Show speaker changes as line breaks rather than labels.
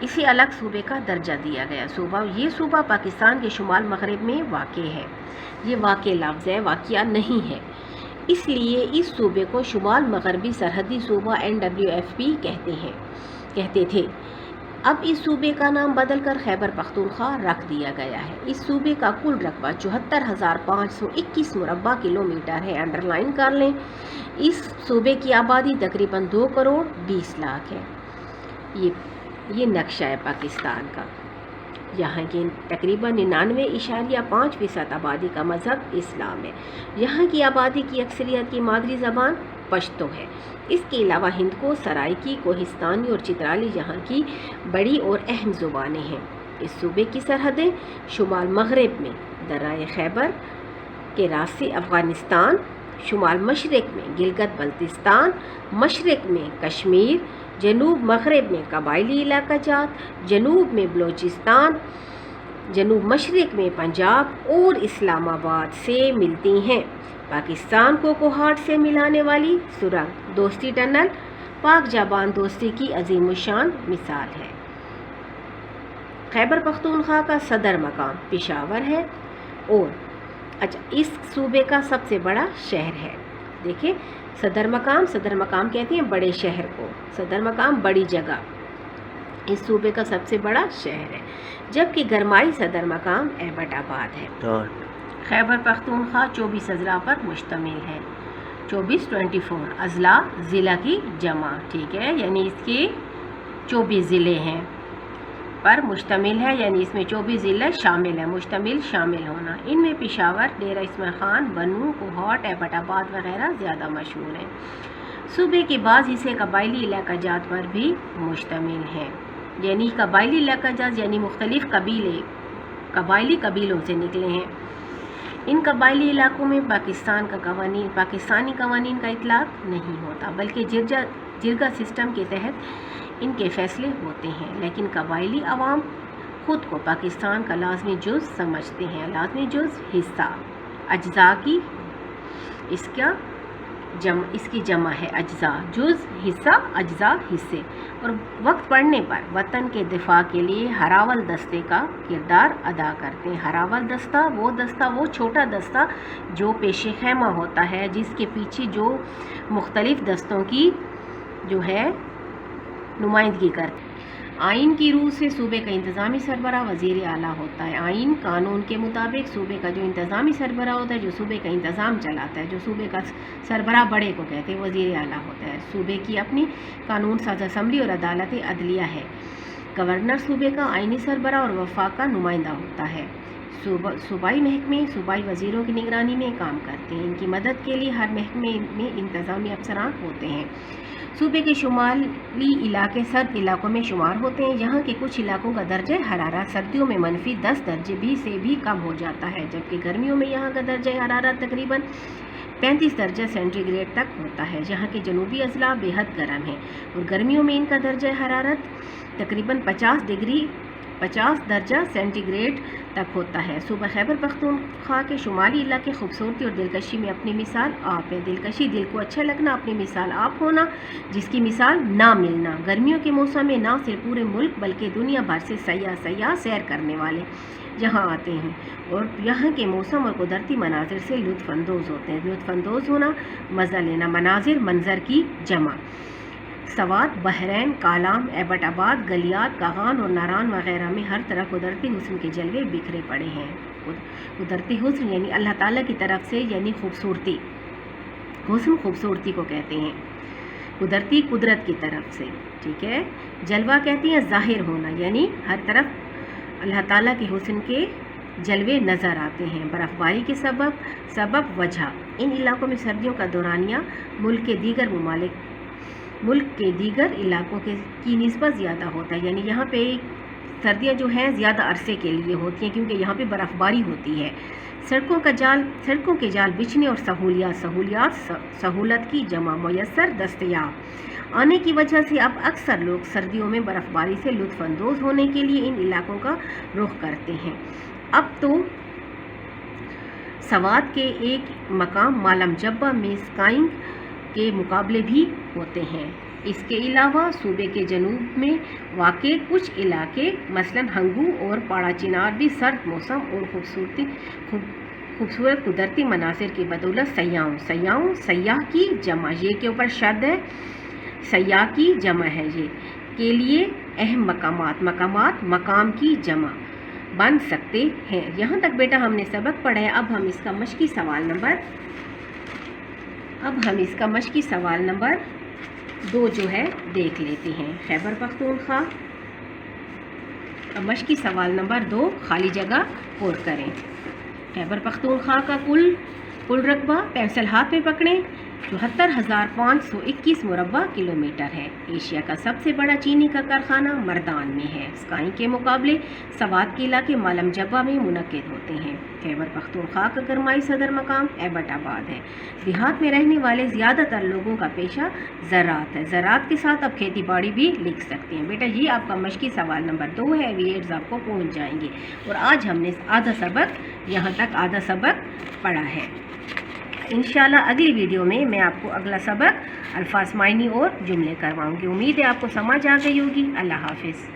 اسے الگ صوبے کا درجہ دیا گیا۔ یہ صوبہ پاکستان کے شمال مغرب میں واقع ہے۔ یہ واقع لفظ ہے، واقعہ نہیں ہے، اس لیے اس صوبے کو شمال مغربی سرحدی صوبہ NWFP کہتے تھے۔ اب اس صوبے کا نام بدل کر خیبر پختونخوا رکھ دیا گیا ہے۔ اس صوبے کا کل رقبہ 74,521 مربع کلومیٹر ہے۔ انڈر لائن کر لیں، اس صوبے کی آبادی تقریباً 2,20,00,000 ہے۔ یہ نقشہ ہے پاکستان کا۔ یہاں کی تقریباً 99.5% آبادی کا مذہب اسلام ہے۔ یہاں کی آبادی کی اکثریت کی مادری زبان پشتو ہے۔ اس کے علاوہ ہندکو، سرائکی، کوہستانی اور چترالی یہاں کی بڑی اور اہم زبانیں ہیں۔ اس صوبے کی سرحدیں شمال مغرب میں دریائے خیبر کے راستے افغانستان، شمال مشرق میں گلگت بلتستان، مشرق میں کشمیر، جنوب مغرب میں قبائلی علاقہ جات، جنوب میں بلوچستان، جنوب مشرق میں پنجاب اور اسلام آباد سے ملتی ہیں۔ پاکستان کو کوہاٹ سے ملانے والی سرنگ دوستی ٹنل پاک جابان دوستی کی عظیم الشان مثال ہے۔ خیبر پختونخوا کا صدر مقام پشاور ہے اور اس صوبے کا سب سے بڑا شہر ہے۔ دیکھیں، صدر مقام کہتے ہیں بڑے شہر کو، صدر مقام بڑی جگہ، اس صوبے کا سب سے بڑا شہر ہے، جبکہ گرمائی صدر مقام ایبٹ آباد ہے۔ خیبر پختونخوا 24 اضلاع پر مشتمل ہے۔ 24 اضلاع ضلع کی جمع، ٹھیک ہے، یعنی اس کے 24 ضلع ہیں پر مشتمل ہے، یعنی اس میں 24 ضلع شامل ہیں۔ مشتمل شامل ہونا، ان میں پشاور، ڈیرہ اسماعیل خان، بنوں، کوہاٹ، ایبٹ آباد وغیرہ زیادہ مشہور ہیں۔ صوبے کے بعض حصے قبائلی علاقہ جات پر بھی مشتمل ہیں، یعنی قبائلی علاقہ جات یعنی مختلف قبائلی قبیلوں سے نکلے ہیں۔ ان قبائلی علاقوں میں پاکستانی قوانین کا اطلاق نہیں ہوتا، بلکہ جرگہ سسٹم کے تحت ان کے فیصلے ہوتے ہیں، لیکن قبائلی عوام خود کو پاکستان کا لازمی جز سمجھتے ہیں۔ لازمی جز حصہ، اجزاء کی اس کی جمع ہے اجزاء، جز حصہ، اجزاء حصے، اور وقت پڑنے پر وطن کے دفاع کے لیے ہراول دستے کا کردار ادا کرتے ہیں۔ ہراول دستہ وہ چھوٹا دستہ جو پیش خیمہ ہوتا ہے، جس کے پیچھے جو مختلف دستوں کی جو ہے نمائندگی کرتے ہیں۔ آئین کی روح سے صوبے کا انتظامی سربراہ وزیر اعلیٰ ہوتا ہے۔ آئین قانون کے مطابق صوبے کا جو انتظامی سربراہ ہوتا ہے، جو صوبے کا انتظام چلاتا ہے، جو صوبے کا سربراہ بڑے کو کہتے ہیں، وزیر اعلیٰ ہوتا ہے۔ صوبے کی اپنی قانون ساز اسمبلی اور عدالت عدلیہ ہے۔ گورنر صوبے کا آئینی سربراہ اور وفاق کا نمائندہ ہوتا ہے۔ صوبائی محکمے صوبائی وزیروں کی نگرانی میں کام کرتے ہیں۔ ان کی مدد کے لیے ہر محکمے میں انتظامی افسران ہوتے ہیں۔ صوبے کے شمالی علاقے سرد علاقوں میں شمار ہوتے ہیں۔ یہاں کے کچھ علاقوں کا درجہ حرارت سردیوں میں -10 درجے سے بھی کم ہو جاتا ہے، جبکہ گرمیوں میں یہاں کا درجہ حرارت تقریباً 35 درجہ سینٹی گریڈ تک ہوتا ہے۔ یہاں کے جنوبی اضلاع بے حد گرم ہیں اور گرمیوں میں ان کا درجہ حرارت تقریباً 50 درجہ سینٹی گریڈ تک ہوتا ہے۔ صوبہ خیبر پختونخوا کے شمالی علاقے خوبصورتی اور دلکشی میں اپنی مثال آپ ہے۔ دلکشی، دل کو اچھا لگنا، اپنی مثال آپ ہونا، جس کی مثال نہ ملنا۔ گرمیوں کے موسم میں نہ صرف پورے ملک بلکہ دنیا بھر سے سیاح سیر کرنے والے یہاں آتے ہیں اور یہاں کے موسم اور قدرتی مناظر سے لطف اندوز ہوتے ہیں۔ لطف اندوز ہونا، مزہ لینا، منظر کی جمع۔ سوات، بحرین، کالام، ایبٹ آباد، گلیات، کاغان اور ناران وغیرہ میں ہر طرح قدرتی حسن کے جلوے بکھرے پڑے ہیں۔ قدرتی حسن یعنی اللہ تعالیٰ کی طرف سے، یعنی خوبصورتی، حسن خوبصورتی کو کہتے ہیں، قدرتی قدرت کی طرف سے، ٹھیک ہے۔ جلوہ کہتے ہیں ظاہر ہونا، یعنی ہر طرف اللہ تعالیٰ کے حسن کے جلوے نظر آتے ہیں۔ برف باری کے سبب وجہ، ان علاقوں میں سردیوں کا دورانیہ ملک کے دیگر علاقوں کی نسبت زیادہ ہوتا ہے، یعنی یہاں پہ سردیاں جو ہیں زیادہ عرصے کے لیے ہوتی ہیں کیونکہ یہاں پہ برف باری ہوتی ہے۔ سڑکوں کے جال بچھنے اور سہولت کی جمع، میسر، دستیاب آنے کی وجہ سے اب اکثر لوگ سردیوں میں برف باری سے لطف اندوز ہونے کے لیے ان علاقوں کا رخ کرتے ہیں۔ اب تو سوات کے ایک مقام مالم جبہ میں اسکائنگ کے مقابلے بھی ہوتے ہیں۔ اس کے علاوہ صوبے کے جنوب میں واقع کچھ علاقے مثلاً ہنگو اور پاڑا چنار بھی سرد موسم اور خوبصورت قدرتی مناظر کی بدولت سیاح کی جمع، یہ کے اوپر شد ہے، سیاح کی جمع ہے، یہ کے لیے اہم مقام کی جمع بن سکتے ہیں۔ یہاں تک بیٹا ہم نے سبق پڑھا ہے۔ اب ہم اس کا مشقی سوال نمبر 2 جو ہے دیکھ لیتے ہیں۔ خیبر پختونخوا مشقی سوال نمبر 2 خالی جگہ پر کریں۔ خیبر پختونخوا کا کل رقبہ پینسل ہاتھ میں پکڑیں 74,521 مربع کلومیٹر ہے۔ ایشیا کا سب سے بڑا چینی کا کارخانہ مردان میں ہے۔ اسکائی کے مقابلے سوات کے علاقے مالم جبہ میں منعقد ہوتے ہیں۔ خیبر پختونخوا کا گرمائی صدر مقام ایبٹ آباد ہے۔ دیہات میں رہنے والے زیادہ تر لوگوں کا پیشہ زراعت ہے۔ زراعت کے ساتھ اب کھیتی باڑی بھی لکھ سکتے ہیں۔ بیٹا یہ آپ کا مشقی سوال نمبر 2 ہے، ویٹس آپ کو پہنچ جائیں گے۔ اور آج ہم نے یہاں تک آدھا سبق پڑھا ہے۔ انشاءاللہ اگلی ویڈیو میں میں آپ کو اگلا سبق الفاظ معنی اور جملے کرواؤں گی۔ امید ہے آپ کو سمجھ آ گئی ہوگی۔ اللہ حافظ۔